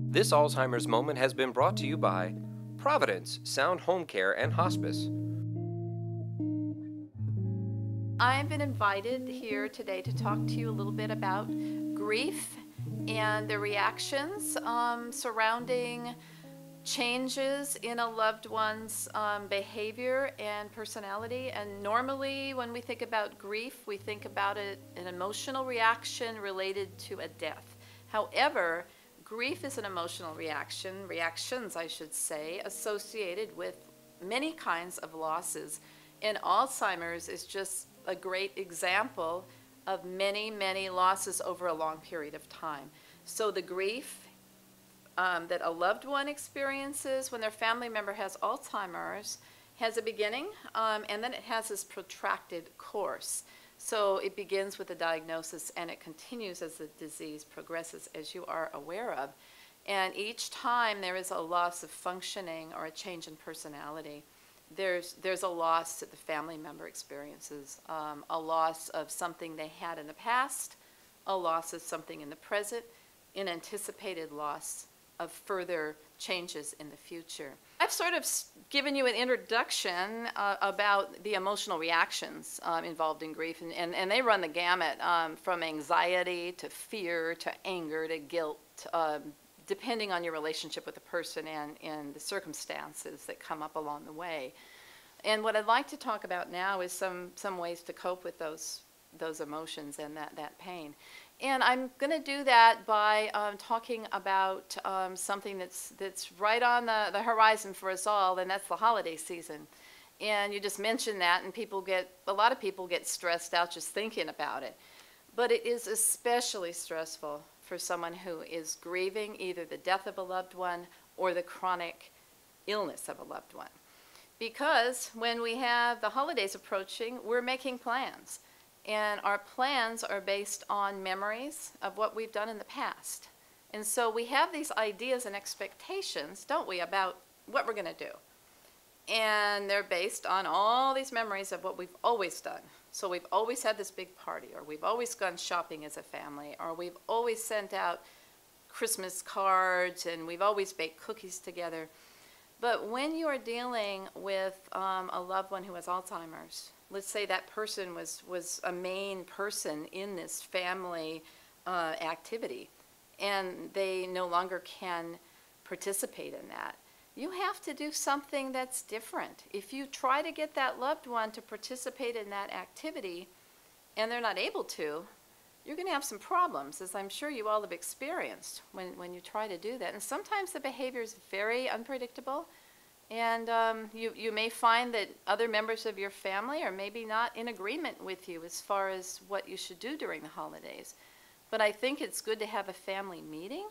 This Alzheimer's moment has been brought to you by Providence Sound Home Care and Hospice. I've been invited here today to talk to you a little bit about grief and the reactions surrounding changes in a loved one's behavior and personality. And normally when we think about grief, we think about it, an emotional reaction related to a death. However, grief is an emotional reactions I should say, associated with many kinds of losses. And Alzheimer's is just a great example of many, many losses over a long period of time. So the grief that a loved one experiences when their family member has Alzheimer's has a beginning, and then it has this protracted course. So it begins with a diagnosis and it continues as the disease progresses, as you are aware of. And each time there is a loss of functioning or a change in personality, there's a loss that the family member experiences, a loss of something they had in the past, a loss of something in the present, an anticipated loss of further changes in the future. I've sort of given you an introduction about the emotional reactions involved in grief, and they run the gamut from anxiety to fear to anger to guilt, depending on your relationship with the person and the circumstances that come up along the way. And what I'd like to talk about now is some ways to cope with those emotions and that pain. And I'm going to do that by talking about something that's right on the horizon for us all, and that's the holiday season. And you just mentioned that, and a lot of people get stressed out just thinking about it. But it is especially stressful for someone who is grieving either the death of a loved one or the chronic illness of a loved one. Because when we have the holidays approaching, we're making plans. And our plans are based on memories of what we've done in the past. And so we have these ideas and expectations, don't we, about what we're going to do. And they're based on all these memories of what we've always done. So we've always had this big party, or we've always gone shopping as a family, or we've always sent out Christmas cards, and we've always baked cookies together. But when you are dealing with a loved one who has Alzheimer's, let's say that person was a main person in this family activity, and they no longer can participate in that, you have to do something that's different. If you try to get that loved one to participate in that activity and they're not able to, you're going to have some problems, as I'm sure you all have experienced when you try to do that. And sometimes the behavior is very unpredictable, and you may find that other members of your family are maybe not in agreement with you as far as what you should do during the holidays. But I think it's good to have a family meeting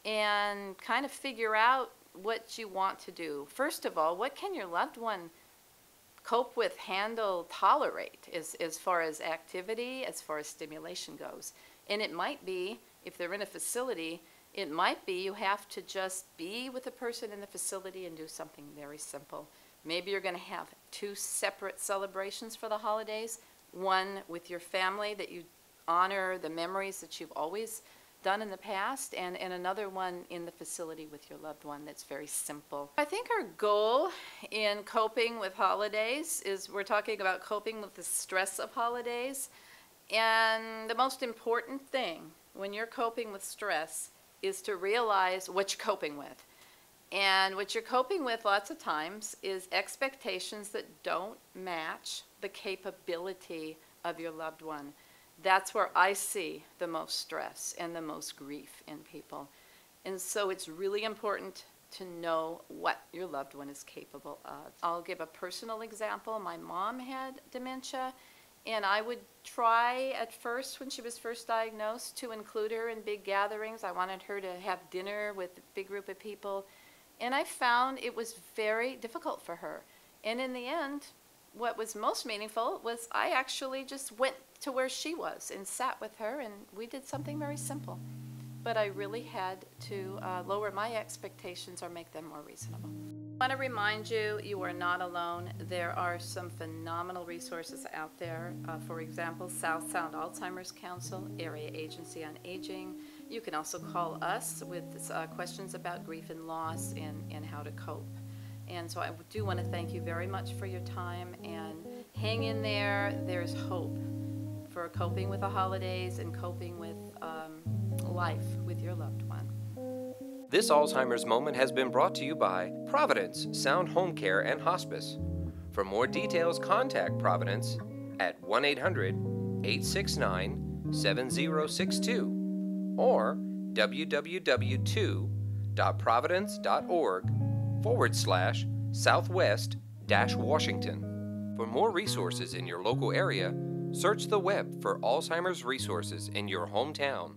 and kind of figure out what you want to do. First of all, what can your loved one cope with, handle, tolerate as far as activity, as far as stimulation goes? And it might be, if they're in a facility, it might be you have to just be with the person in the facility and do something very simple. Maybe you're going to have 2 separate celebrations for the holidays, one with your family that you honor the memories that you've always done in the past, and another one in the facility with your loved one that's very simple. I think our goal in coping with holidays is we're talking about coping with the stress of holidays, and the most important thing when you're coping with stress is to realize what you're coping with. And what you're coping with lots of times is expectations that don't match the capability of your loved one. That's where I see the most stress and the most grief in people. And so it's really important to know what your loved one is capable of. I'll give a personal example. My mom had dementia, and I would try at first, when she was first diagnosed, to include her in big gatherings. I wanted her to have dinner with a big group of people. And I found it was very difficult for her. And in the end, what was most meaningful was I actually just went to where she was and sat with her, and we did something very simple. But I really had to lower my expectations or make them more reasonable. I want to remind you, you are not alone. There are some phenomenal resources out there. For example, South Sound Alzheimer's Council, Area Agency on Aging, You can also call us with questions about grief and loss and how to cope. And so I do want to thank you very much for your time, and hang in there. There's hope for coping with the holidays and coping with life with your loved one. This Alzheimer's Moment has been brought to you by Providence Sound Home Care and Hospice. For more details, contact Providence at 1-800-869-7062 or www.providence.org/Southwest-Washington. For more resources in your local area, search the web for Alzheimer's resources in your hometown.